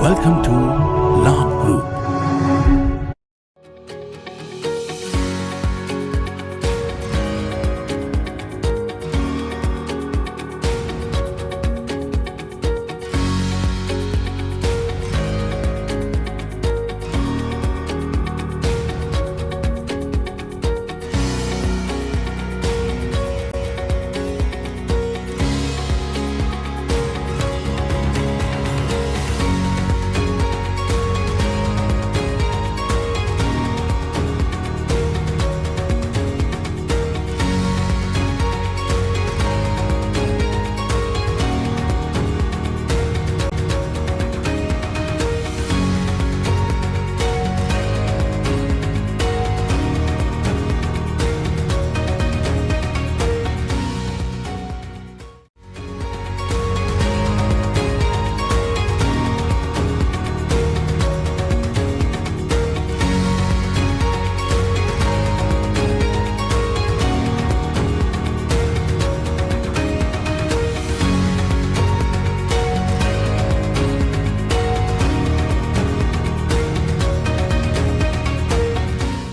Welcome to Labh Group.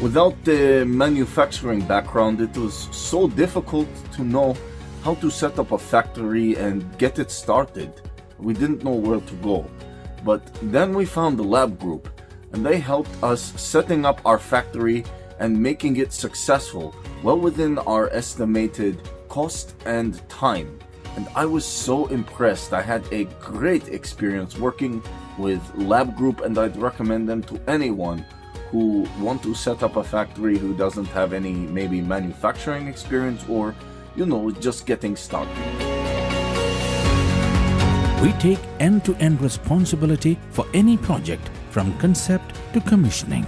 Without the manufacturing background, it was so difficult to know how to set up a factory and get it started. We didn't know where to go. But then we found the Labh Group, and they helped us setting up our factory and making it successful, well within our estimated cost and time. And I was so impressed. I had a great experience working with Labh Group, and I'd recommend them to anyone who want to set up a factory who doesn't have any maybe manufacturing experience or, just getting started. We take end-to-end responsibility for any project from concept to commissioning.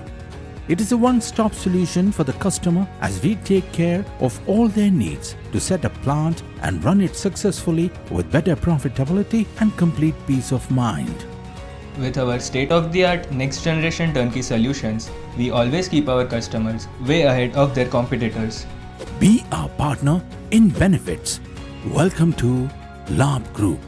It is a one-stop solution for the customer as we take care of all their needs to set a plant and run it successfully with better profitability and complete peace of mind. With our state-of-the-art next-generation turnkey solutions, we always keep our customers way ahead of their competitors. Be our partner in benefits. Welcome to Labh Group.